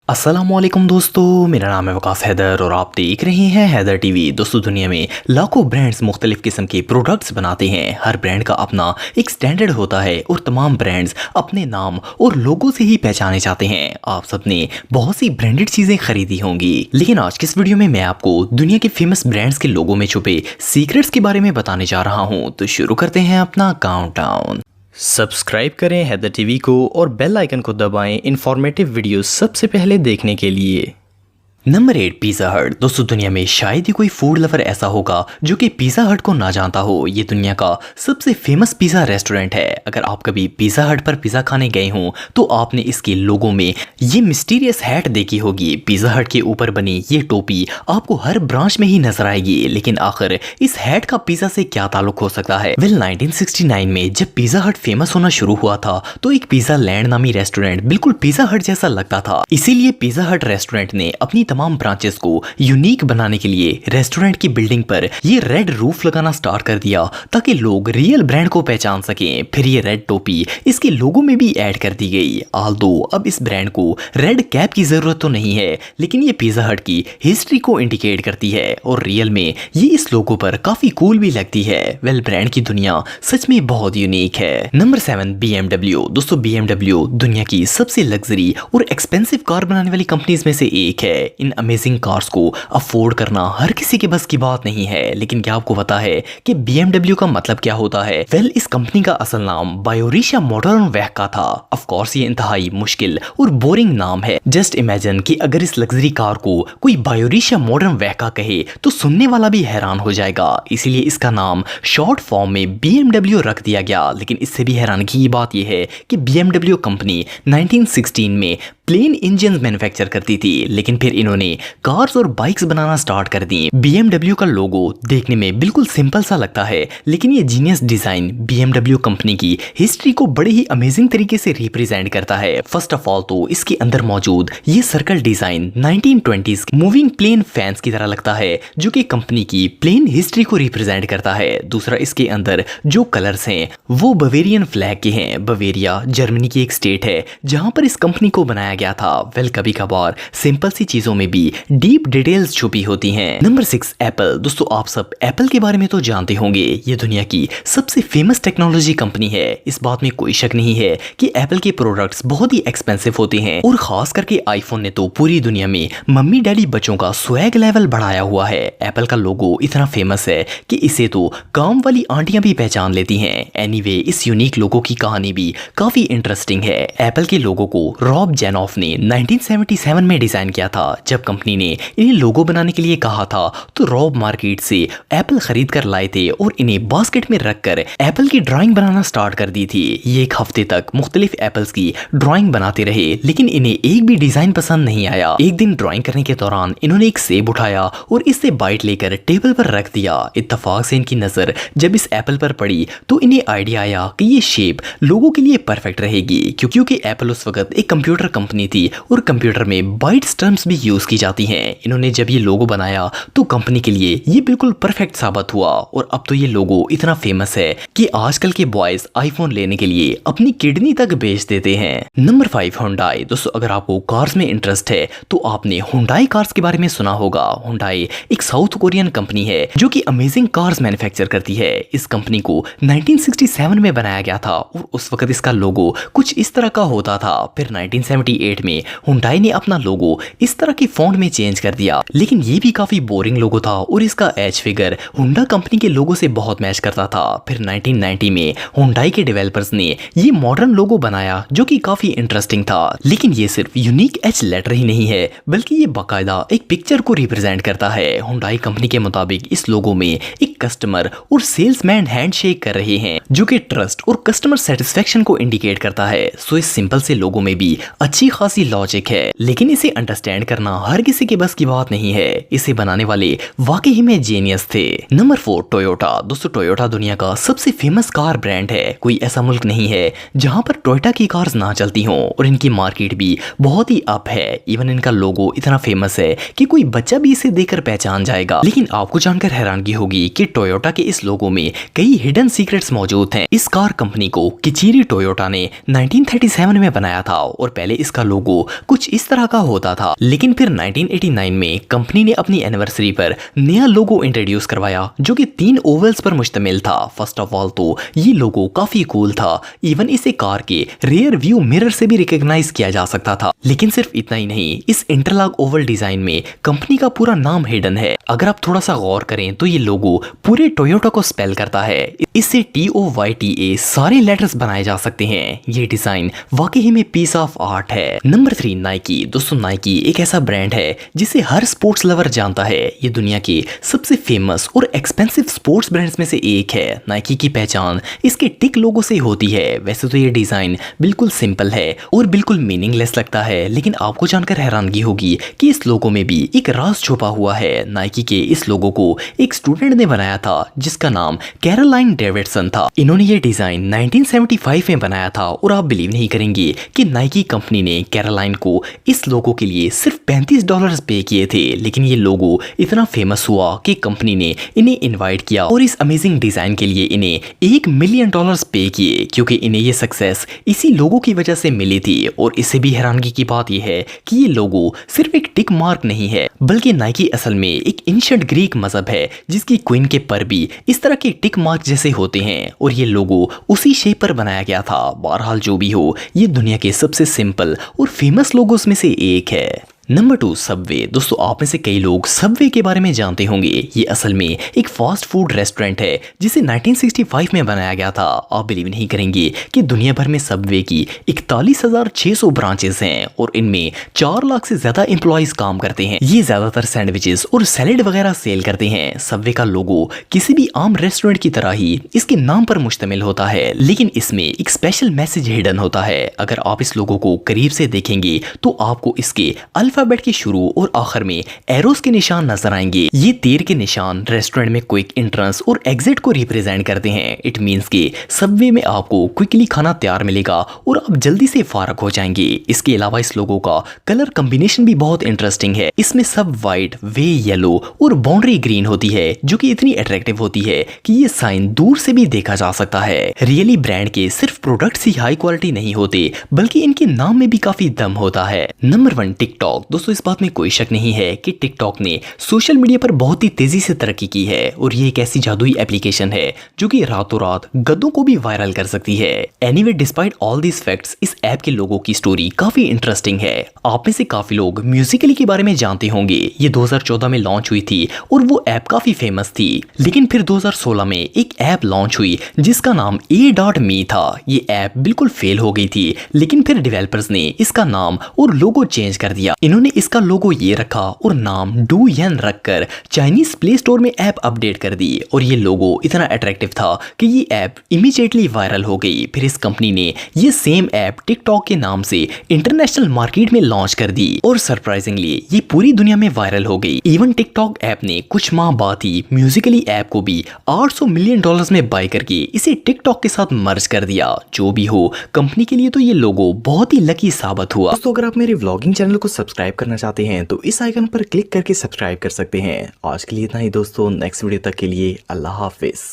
अस्सलामुअलैकुम दोस्तों, मेरा नाम है वकास हैदर और आप देख रहे हैं हैदर टीवी। दोस्तों, दुनिया में लाखों ब्रांड्स मुख्तलिफ किस्म के प्रोडक्ट्स बनाते हैं। हर ब्रांड का अपना एक स्टैंडर्ड होता है और तमाम ब्रांड्स अपने नाम और लोगो से ही पहचाने जाते हैं। आप सबने बहुत सी ब्रांडेड चीजें खरीदी होंगी, लेकिन आज के इस वीडियो में मैं आपको दुनिया के फेमस ब्रांड्स के लोगों में छुपे सीक्रेट्स के बारे में बताने जा रहा हूँ। तो शुरू करते हैं अपना काउंटडाउन। सब्सक्राइब करें हैदर टीवी को और बेल आइकन को दबाएं इंफॉर्मेटिव वीडियो सबसे पहले देखने के लिए। नंबर 8, पिज़्ज़ा हट। दोस्तों, दुनिया में शायद ही कोई फूड लवर ऐसा होगा जो कि पिज़्ज़ा हट को ना जानता हो। ये दुनिया का सबसे फेमस पिज़्ज़ा रेस्टोरेंट है। अगर आप कभी पिज़्ज़ा हट पर पिज़्ज़ा खाने गए हों तो आपने इसके लोगों में ये मिस्टीरियस हैट देखी होगी। पिज़्ज़ा हट के ऊपर बनी ये टोपी आपको हर ब्रांच में ही नजर आएगी, लेकिन आखिर इस हैट का पिज़्ज़ा से क्या ताल्लुक हो सकता है? 1969 में जब पिज़्ज़ा हट फेमस होना शुरू हुआ था तो एक पिज़्ज़ा लैंड नामी रेस्टोरेंट बिल्कुल पिज़्ज़ा हट जैसा लगता था। इसीलिए पिज़्ज़ा हट रेस्टोरेंट ने अपनी तमाम ब्रांचेस को यूनिक बनाने के लिए रेस्टोरेंट की बिल्डिंग पर ये रेड रूफ लगाना स्टार्ट कर दिया ताकि लोग रियल ब्रांड को पहचान सकें। फिर ये रेड टोपी इसके लोगो में भी ऐड कर दी गई। आल्दो अब इस ब्रांड को रेड कैप की जरूरत तो नहीं है, लेकिन ये पिज़्ज़ा हट की हिस्ट्री को इंडिकेट करती है और रियल में ये इस लोगो पर काफी कूल भी लगती है। ब्रांड की दुनिया सच में बहुत यूनिक है। Number 7, BMW। दोस्तों, BMW दुनिया की सबसे लग्जरी और एक्सपेंसिव कार बनाने वाली कंपनीज में से एक है। इन अमेजिंग कार्स को अफोर्ड करना हर किसी के बस की बात नहीं है, लेकिन क्या आपको पता है कि BMW का मतलब क्या होता है? इस कंपनी का असल नाम बायोरिशा मोटर वैक का था। ऑफ कोर्स ये इंतहाई मुश्किल और बोरिंग नाम है। जस्ट इमेजिन कि अगर इस लग्जरी कार को कोई बायोरिशा मॉडर्न वैका कहे तो सुनने वाला भी हैरान हो जाएगा। इसीलिए इसका नाम शॉर्ट फॉर्म में BMW रख दिया गया। लेकिन इससे भी हैरानगी की बात यह है कि BMW कंपनी 1916 में प्लेन इंजन मैन्युफैक्चर करती थी, लेकिन फिर इन्होंने कार्स और बाइक्स बनाना स्टार्ट कर दी। BMW का लोगो देखने में बिल्कुल सिंपल सा लगता है, लेकिन ये जीनियस डिजाइन BMW कंपनी की हिस्ट्री को बड़े ही अमेजिंग तरीके से रिप्रेजेंट करता है। फर्स्ट ऑफ ऑल तो इसके अंदर मौजूद ये circle design 1920s moving plane fans की तरह लगता है, जो कि कंपनी की प्लेन हिस्ट्री को रिप्रेजेंट करता है। दूसरा, इसके अंदर जो कलर्स हैं वो बवेरियन फ्लैग के हैं। बवेरिया जर्मनी की एक स्टेट है जहां पर इस कंपनी को बनाया गया था। कभी कभार सिंपल सी चीजों में भी डीप डिटेल्स छुपी होती हैं। Number 6, Apple. दोस्तों, आप सब एप्पल के बारे में तो जानते होंगे। ये दुनिया की सबसे फेमस टेक्नोलॉजी कंपनी है। इस बात में कोई शक नहीं है कि एप्पल के प्रोडक्ट्स बहुत ही एक्सपेंसिव होते हैं और खास करके आईफोन ने तो पूरी दुनिया में मम्मी डैडी बच्चों का स्वैग लेवल बढ़ाया हुआ है। एप्पल का लोगो इतना फेमस है कि इसे तो काम वाली आंटियां भी पहचान लेती हैं। एनीवे, इस यूनिक लोगो की कहानी भी काफी इंटरेस्टिंग है। एप्पल के लोगो को रॉब जेनॉफ ने 1977 में डिजाइन किया था। जब कंपनी ने इन्हें लोगो बनाने के लिए कहा था तो रॉब मार्केट से एप्पल खरीद कर लाए थे और इन्हें बास्केट में रखकर एप्पल की ड्राइंग बनाना स्टार्ट कर दी थी। ये एक हफ्ते तक मुख्तलिफ एप्पल्स की ड्राइंग बनाते रहे, लेकिन इन्हें एक भी डिजाइन पसंद नहीं आया। एक दिन ड्राइंग करने के दौरान इन्होंने एक सेब उठाया और इससे बाइट लेकर टेबल पर रख दिया। इत्तेफाक से इनकी नजर जब इस एप्पल पर पड़ी तो इन्हें आइडिया आया कि ये शेप लोगों के लिए परफेक्ट रहेगी, क्योंकि एप्पल उस वक्त एक कंप्यूटर कंपनी थी और कंप्यूटर में बाइट्स टर्म्स भी यूज की जाती हैं। इन्होंने जब ये लोगो बनाया तो कंपनी के लिए ये बिल्कुल परफेक्ट साबित हुआ और अब तो ये लोगो इतना फेमस है कि आजकल के बॉयज आईफोन लेने के लिए अपनी किडनी तक बेच देते हैं। Number 5, Hyundai. दोस्तों, अगर आपको कार्स में इंटरेस्ट है तो आपने हुंडई कार्स के बारे में सुना होगा। हुंडई एक साउथ कोरियन कंपनी है जो कि अमेजिंग कार्स मैन्युफैक्चर करती है। इस कंपनी को 1967 में बनाया गया था और उस वक्त इसका लोगो कुछ इस तरह का होता था। फिर 1978 में हुंडई ने अपना लोगो इस तरह की फॉन्ट में चेंज कर दिया, लेकिन ये भी काफी बोरिंग लोगो था और इसका एज फिगर हुंडा कंपनी के लोगो से बहुत मैच करता था। फिर 1990 में हुंडई के डेवलपर्स ने ये मॉडर्न लोगो बनाया जो कि काफी इंटरेस्टिंग था, लेकिन ये सिर्फ यूनिक एच लेटर ही नहीं है बल्कि ये बाकायदा एक पिक्चर को रिप्रेजेंट करता है। हुंडई कंपनी के मुताबिक इस लोगो में एक कस्टमर और सेल्समैन हैंडशेक कर रहे हैं जो कि ट्रस्ट और कस्टमर सेटिस्फेक्शन को इंडिकेट करता है। सो इस सिंपल से लोगो में भी अच्छी खासी लॉजिक है, लेकिन इसे अंडरस्टैंड करना हर किसी के बस की बात नहीं है। इसे बनाने वाले वाकई ही में जीनियस थे। Number 4, Toyota. दोस्तों, टोयोटा दुनिया का सबसे फेमस कार ब्रांड है। कोई ऐसा मुल्क नहीं है जहां पर टोयोटा की कार्स ना चलती हों और इनकी मार्केट भी बहुत ही अप है। इवन इनका लोगो इतना फेमस है कि कोई बच्चा भी इसे देखकर पहचान जाएगा। लेकिन आपको जानकर हैरानगी होगी कि टोयोटा के इस लोगो में कई हिडन सीक्रेट्स मौजूद हैं। इस कार कंपनी को किचिरी टोयोटा ने 1937 में बनाया था और पहले इस जिसका लोगो कुछ इस तरह का होता था। लेकिन फिर 1989 में कंपनी ने अपनी एनिवर्सरी पर नया लोगो इंट्रोड्यूस करवाया जो कि 3 ओवल्स पर मुश्तमिल था। फर्स्ट ऑफ ऑल तो ये लोगो काफी कूल था, इवन इसे कार के रियर व्यू मिरर से भी रिकॉग्नाइज किया जा सकता था। लेकिन सिर्फ इतना ही नहीं, इस इंटरलॉक ओवल डिजाइन में कंपनी का पूरा नाम हिडन है। अगर आप थोड़ा सा गौर करें तो ये लोगो पूरे टोयोटा को स्पेल करता है। इससे TOYTA सारे लेटर्स बनाए जा सकते हैं। ये डिजाइन वाकई में पीस ऑफ आर्ट है। Number 3 Nike. दोस्तों नाइकी एक ऐसा ब्रांड है जिसे हर स्पोर्ट्स लवर जानता है। ये दुनिया के सबसे फेमस और एक्सपेंसिव स्पोर्ट्स ब्रांड्स में से एक है। नाइकी की पहचान इसके टिक लोगो से होती है। वैसे तो ये डिजाइन बिल्कुल सिंपल है और बिल्कुल मीनिंगलेस लगता है, लेकिन आपको जानकर हैरानगी होगी कि इस लोगो में भी एक राज छुपा हुआ है। नाइकी के इस लोगो को एक स्टूडेंट ने बनाया था जिसका नाम कैरोलाइन डेविडसन था। इन्होंने ये डिजाइन 1975 में बनाया था और आप बिलीव नहीं करेंगे कि नाइकी कंपनी ने कैरोलाइन को इस लोगो के लिए सिर्फ $35 पे किए थे। लेकिन ये लोगो इतना फेमस हुआ कि कंपनी ने इन्हें इनवाइट किया और इस अमेजिंग डिजाइन के लिए इन्हें $1 मिलियन पे किए, क्योंकि इन्हें ये सक्सेस इसी लोगो की वजह से मिली थी। और इससे भी हैरानगी की बात यह है कि ये लोगो सिर्फ एक टिक मार्क नहीं है, बल्कि नाइकी असल में एक एंशिएंट ग्रीक मजहब है जिसकी क्वीन के पर भी इस तरह के टिक मार्क जैसे होते हैं और ये लोगो उसी शेप पर बनाया गया था। बहरहाल जो भी हो, ये दुनिया के सबसे सिंपल और फेमस लोगोस में से एक है। Number 2 Subway. दोस्तों आप में से कई लोग सबवे के बारे में जानते होंगे। ये असल में एक फास्ट फूड रेस्टोरेंट है जिसे 1965 में बनाया गया था। आप बिलीव नहीं करेंगे कि दुनिया भर में सबवे की 41,600 ब्रांचेस हैं और इनमें 4 लाख से ज्यादा एम्प्लॉइज काम करते हैं। ये ज्यादातर सैंडविचेस और सैलेड वगैरह सेल करते हैं। सबवे का लोगो किसी भी आम रेस्टोरेंट की तरह ही इसके नाम पर मुश्तमिल होता है, लेकिन इसमें एक स्पेशल मैसेज हिडन होता है। अगर आप इस लोगो को करीब से देखेंगे तो आपको इसके अल्फाबेट के शुरू और आखिर में एरोस के निशान नजर आएंगे। ये तीर के निशान रेस्टोरेंट में क्विक एंट्रेंस और एग्जिट को रिप्रेजेंट करते हैं। इट मींस कि सबवे में आपको क्विकली खाना तैयार मिलेगा और आप जल्दी से फारग हो जाएंगे। इसके अलावा इस लोगो का कलर कॉम्बिनेशन भी बहुत इंटरेस्टिंग है। इसमें सब व्हाइट, वे येलो और बाउंड्री ग्रीन होती है जो कि इतनी अट्रैक्टिव होती है कि ये साइन दूर से भी देखा जा सकता है। रियली ब्रांड के सिर्फ प्रोडक्ट्स ही हाई क्वालिटी नहीं होते, बल्कि इनके नाम में भी काफी दम होता है। Number 1 TikTok. दोस्तों इस बात में कोई शक नहीं है कि टिकटॉक ने सोशल मीडिया पर बहुत ही तेजी से तरक्की की है और ये एक ऐसी जादुई एप्लीकेशन है जो कि रातों रात गद्दों को भी वायरल कर सकती है। Anyway despite all these facts, इस ऐप के लोगों की स्टोरी काफी इंटरेस्टिंग है। आप में से काफी लोग म्यूजिकली के बारे में जानते होंगे। ये 2014 में लॉन्च हुई थी और वो ऐप काफी फेमस थी। लेकिन फिर 2016 में एक ऐप लॉन्च हुई जिसका नाम A.me था। ये ऐप बिल्कुल फेल हो गई थी, लेकिन फिर डेवलपर्स ने इसका नाम और लोगो चेंज कर दिया। इन्होंने इसका लोगो ये रखा और नाम डू रखकर चाइनीज प्ले स्टोर में ऐप अपडेट कर दी और ये लोगो इतना अट्रैक्टिव था कि ये ऐप इमीडिएटली वायरल हो गई। फिर इस कंपनी ने ये सेम ऐप टिकटॉक के नाम से इंटरनेशनल मार्केट में लॉन्च कर दी और सरप्राइजिंगली ये पूरी दुनिया में वायरल हो गई। इवन टिकटॉक ऐप ने कुछ माह बाद ही म्यूजिकली ऐप को भी $800 मिलियन में बाय करके इसे टिकटॉक के साथ मर्ज कर दिया। जो भी हो, कंपनी के लिए तो ये लोगो बहुत ही लकी साबित हुआ। दोस्तों अगर आप मेरे व्लॉगिंग चैनल को सब्सक्राइब करना चाहते हैं तो इस आइकन पर क्लिक करके सब्सक्राइब कर सकते हैं। आज के लिए इतना ही दोस्तों, नेक्स्ट वीडियो तक के लिए अल्लाह हाफिज।